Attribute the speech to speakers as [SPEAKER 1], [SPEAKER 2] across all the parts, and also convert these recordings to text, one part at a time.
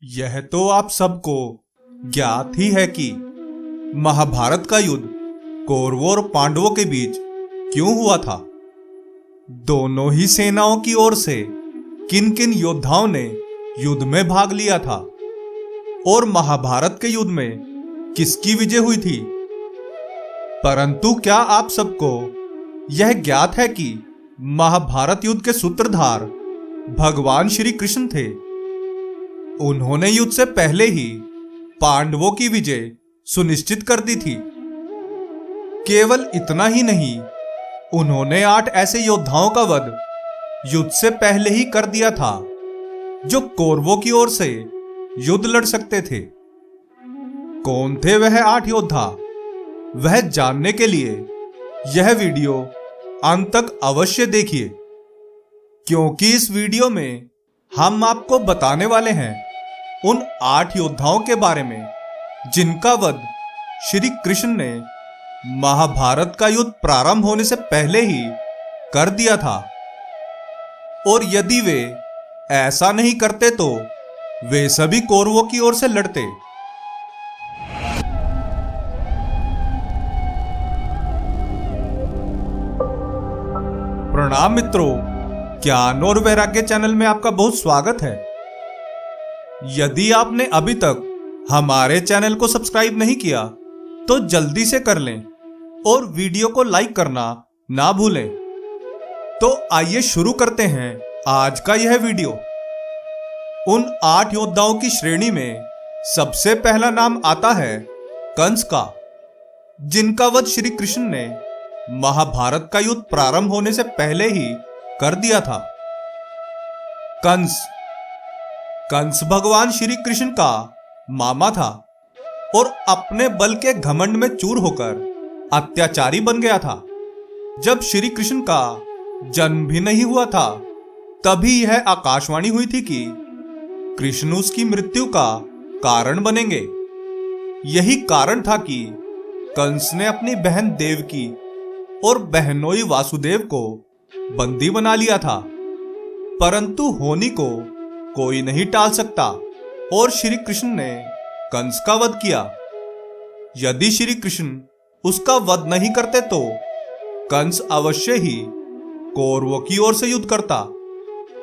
[SPEAKER 1] यह तो आप सबको ज्ञात ही है कि महाभारत का युद्ध कौरवों और पांडवों के बीच क्यों हुआ था। दोनों ही सेनाओं की ओर से किन किन योद्धाओं ने युद्ध में भाग लिया था और महाभारत के युद्ध में किसकी विजय हुई थी। परंतु क्या आप सबको यह ज्ञात है कि महाभारत युद्ध के सूत्रधार भगवान श्री कृष्ण थे। उन्होंने युद्ध से पहले ही पांडवों की विजय सुनिश्चित कर दी थी। केवल इतना ही नहीं, उन्होंने 8 ऐसे योद्धाओं का वध युद्ध से पहले ही कर दिया था जो कौरवों की ओर से युद्ध लड़ सकते थे। कौन थे वह 8 योद्धा, वह जानने के लिए यह वीडियो अंत तक अवश्य देखिए, क्योंकि इस वीडियो में हम आपको बताने वाले हैं उन 8 योद्धाओं के बारे में जिनका वध श्री कृष्ण ने महाभारत का युद्ध प्रारंभ होने से पहले ही कर दिया था। और यदि वे ऐसा नहीं करते तो वे सभी कौरवों की ओर से लड़ते। प्रणाम मित्रों, ज्ञान और वैराग्य चैनल में आपका बहुत स्वागत है। यदि आपने अभी तक हमारे चैनल को सब्सक्राइब नहीं किया तो जल्दी से कर लें और वीडियो को लाइक करना ना भूलें। तो आइए शुरू करते हैं आज का यह वीडियो। उन 8 योद्धाओं की श्रेणी में सबसे पहला नाम आता है कंस का, जिनका वध श्री कृष्ण ने महाभारत का युद्ध प्रारंभ होने से पहले ही कर दिया था। कंस भगवान श्री कृष्ण का मामा था और अपने बल के घमंड में चूर होकर अत्याचारी बन गया था। जब श्री कृष्ण का जन्म भी नहीं हुआ था तभी यह आकाशवाणी हुई थी कि कृष्ण उसकी मृत्यु का कारण बनेंगे। यही कारण था कि कंस ने अपनी बहन देवकी और बहनोई वासुदेव को बंदी बना लिया था। परंतु होनी को कोई नहीं टाल सकता और श्री कृष्ण ने कंस का वध किया। यदि श्री कृष्ण उसका वध नहीं करते तो कंस अवश्य ही कौरवों की ओर से युद्ध करता,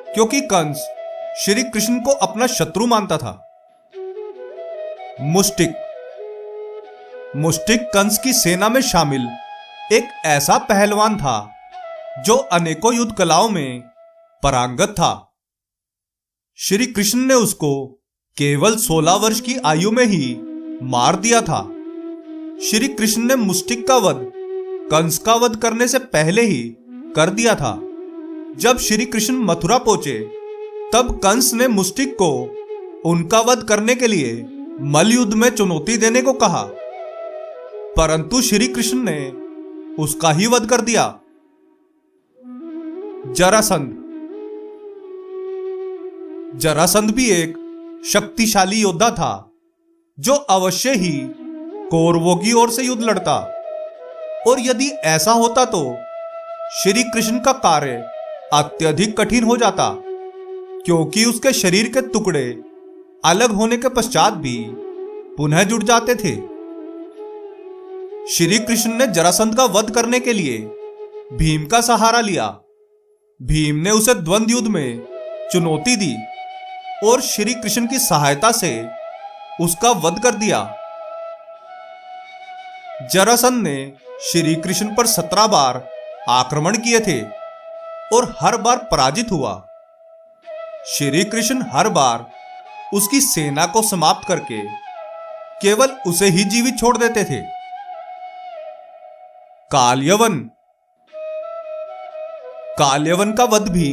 [SPEAKER 1] क्योंकि कंस श्री कृष्ण को अपना शत्रु मानता था। मुष्टिक कंस की सेना में शामिल एक ऐसा पहलवान था जो अनेकों युद्ध कलाओं में पारंगत था। श्री कृष्ण ने उसको केवल 16 वर्ष की आयु में ही मार दिया था। श्री कृष्ण ने मुष्टिक का वध कंस का वध करने से पहले ही कर दिया था। जब श्री कृष्ण मथुरा पहुंचे तब कंस ने मुष्टिक को उनका वध करने के लिए मल्लयुद्ध में चुनौती देने को कहा, परंतु श्री कृष्ण ने उसका ही वध कर दिया। जरासंध भी एक शक्तिशाली योद्धा था जो अवश्य ही कौरवों की ओर से युद्ध लड़ता, और यदि ऐसा होता तो श्री कृष्ण का कार्य अत्यधिक कठिन हो जाता, क्योंकि उसके शरीर के टुकड़े अलग होने के पश्चात भी पुनः जुड़ जाते थे। श्री कृष्ण ने जरासंध का वध करने के लिए भीम का सहारा लिया। भीम ने उसे द्वंद्व युद्ध में चुनौती दी और श्री कृष्ण की सहायता से उसका वध कर दिया। जरासंध ने श्री कृष्ण पर 17 बार आक्रमण किए थे और हर बार पराजित हुआ। श्री कृष्ण हर बार उसकी सेना को समाप्त करके केवल उसे ही जीवित छोड़ देते थे। काल्यवन का वध भी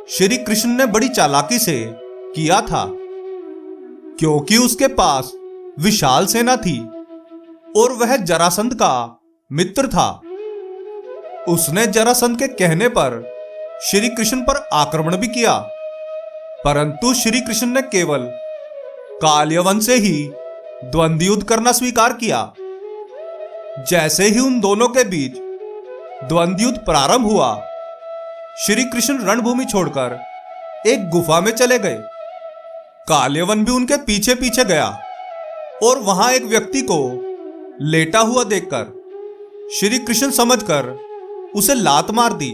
[SPEAKER 1] श्री कृष्ण ने बड़ी चालाकी से किया था, क्योंकि उसके पास विशाल सेना थी और वह जरासंध का मित्र था। उसने जरासंध के कहने पर श्री कृष्ण पर आक्रमण भी किया, परंतु श्री कृष्ण ने केवल काल्यवन से ही द्वंद्व युद्ध करना स्वीकार किया। जैसे ही उन दोनों के बीच द्वंद्व युद्ध प्रारंभ हुआ, श्री कृष्ण रणभूमि छोड़कर एक गुफा में चले गए। कालेवन भी उनके पीछे पीछे गया और वहां एक व्यक्ति को लेटा हुआ देखकर श्री कृष्ण समझकर उसे लात मार दी,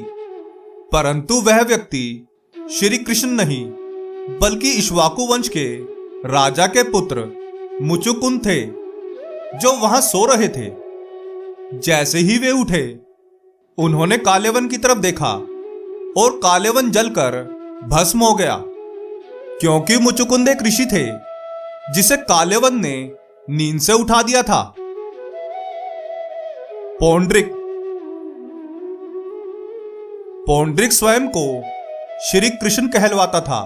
[SPEAKER 1] परंतु वह व्यक्ति श्री कृष्ण नहीं बल्कि इक्ष्वाकु वंश के राजा के पुत्र मुचुकुंद थे, जो वहां सो रहे थे। जैसे ही वे उठे, उन्होंने कालेवन की तरफ देखा और कालेवन जलकर भस्म हो गया, क्योंकि मुचुकुंद एक ऋषि थे जिसे कालेवन ने नींद से उठा दिया था। पौंड्रिक स्वयं को श्री कृष्ण कहलवाता था।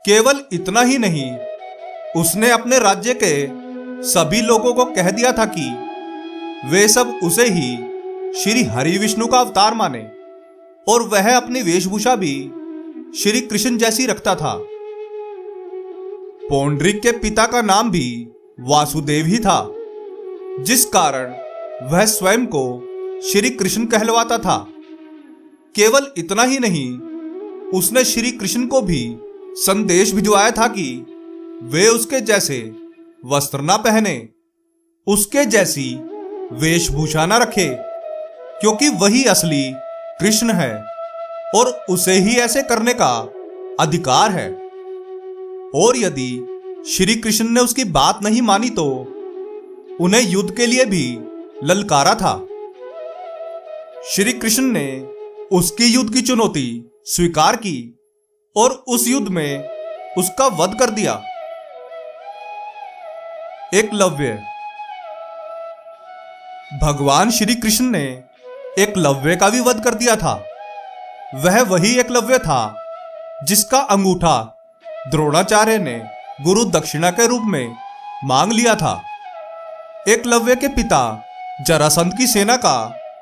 [SPEAKER 1] केवल इतना ही नहीं, उसने अपने राज्य के सभी लोगों को कह दिया था कि वे सब उसे ही श्री हरि विष्णु का अवतार माने, और वह अपनी वेशभूषा भी श्री कृष्ण जैसी रखता था। पौंड्रिक के पिता का नाम भी वासुदेव ही था, जिस कारण वह स्वयं को श्री कृष्ण कहलवाता था। केवल इतना ही नहीं, उसने श्री कृष्ण को भी संदेश भिजवाया था कि वे उसके जैसे वस्त्र ना पहने, उसके जैसी वेशभूषा ना रखे, क्योंकि वही असली कृष्ण है और उसे ही ऐसे करने का अधिकार है। और यदि श्री कृष्ण ने उसकी बात नहीं मानी तो उन्हें युद्ध के लिए भी ललकारा था। श्री कृष्ण ने उसकी युद्ध की चुनौती स्वीकार की और उस युद्ध में उसका वध कर दिया। एकलव्य। भगवान श्री कृष्ण ने एकलव्य का भी वध कर दिया था। वह वही एकलव्य था जिसका अंगूठा द्रोणाचार्य ने गुरु दक्षिणा के रूप में मांग लिया था। एकलव्य के पिता जरासंध की सेना का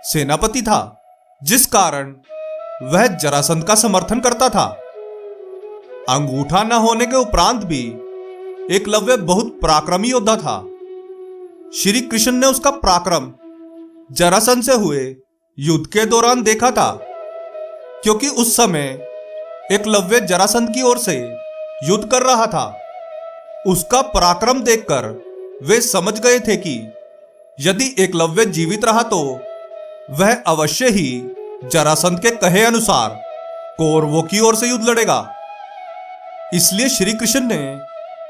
[SPEAKER 1] सेनापति था, जिस कारण वह जरासंध का समर्थन करता था। अंगूठा न होने के उपरांत भी एकलव्य बहुत पराक्रमी योद्धा था। श्री कृष्ण ने उसका पराक्रम जरासंध से हुए युद्ध के दौरान देखा था, क्योंकि उस समय एकलव्य जरासंध की ओर से युद्ध कर रहा था। उसका पराक्रम देखकर वे समझ गए थे कि यदि एकलव्य जीवित रहा तो वह अवश्य ही जरासंध के कहे अनुसार कौरवों की ओर से युद्ध लड़ेगा। इसलिए श्री कृष्ण ने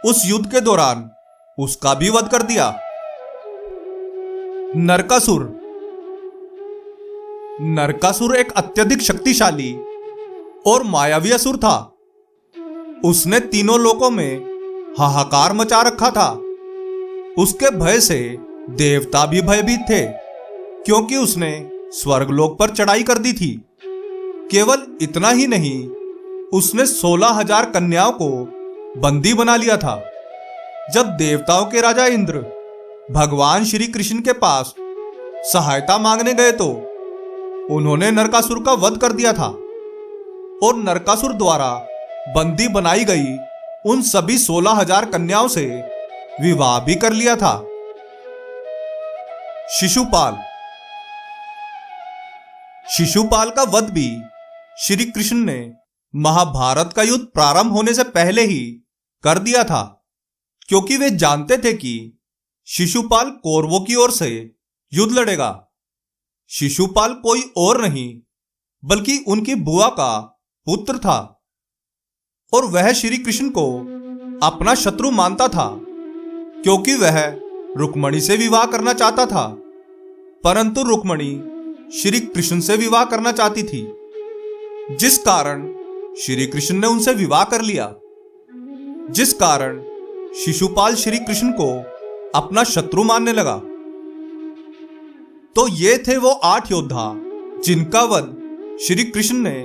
[SPEAKER 1] उस युद्ध के दौरान उसका भी वध कर दिया। नरकासुर। नरकासुर एक अत्यधिक शक्तिशाली और मायावी असुर था। उसने तीनों लोकों में हाहाकार मचा रखा था। उसके भय से देवता भी भयभीत थे, क्योंकि उसने स्वर्गलोक पर चढ़ाई कर दी थी। केवल इतना ही नहीं, उसने 16,000 कन्याओं को बंदी बना लिया था। जब देवताओं के राजा इंद्र भगवान श्री कृष्ण के पास सहायता मांगने गए तो उन्होंने नरकासुर का वध कर दिया था और नरकासुर द्वारा बंदी बनाई गई उन सभी 16,000 कन्याओं से विवाह भी कर लिया था। शिशुपाल। शिशुपाल का वध भी श्री कृष्ण ने महाभारत का युद्ध प्रारंभ होने से पहले ही कर दिया था, क्योंकि वे जानते थे कि शिशुपाल कौरवों की ओर से युद्ध लड़ेगा। शिशुपाल कोई और नहीं बल्कि उनकी बुआ का पुत्र था और वह श्री कृष्ण को अपना शत्रु मानता था, क्योंकि वह रुक्मणी से विवाह करना चाहता था, परंतु रुक्मणी श्री कृष्ण से विवाह करना चाहती थी, जिस कारण श्री कृष्ण ने उनसे विवाह कर लिया, जिस कारण शिशुपाल श्री कृष्ण को अपना शत्रु मानने लगा। तो ये थे वो 8 योद्धा जिनका वध श्री कृष्ण ने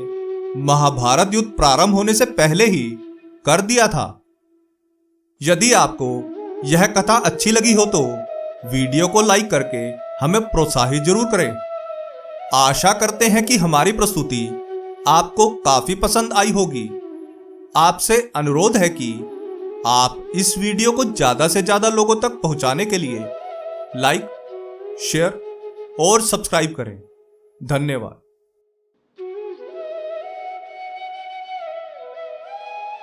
[SPEAKER 1] महाभारत युद्ध प्रारंभ होने से पहले ही कर दिया था। यदि आपको यह कथा अच्छी लगी हो तो वीडियो को लाइक करके हमें प्रोत्साहित जरूर करें। आशा करते हैं कि हमारी प्रस्तुति आपको काफी पसंद आई होगी। आपसे अनुरोध है कि आप इस वीडियो को ज्यादा से ज्यादा लोगों तक पहुंचाने के लिए लाइक, शेयर और सब्सक्राइब करें। धन्यवाद।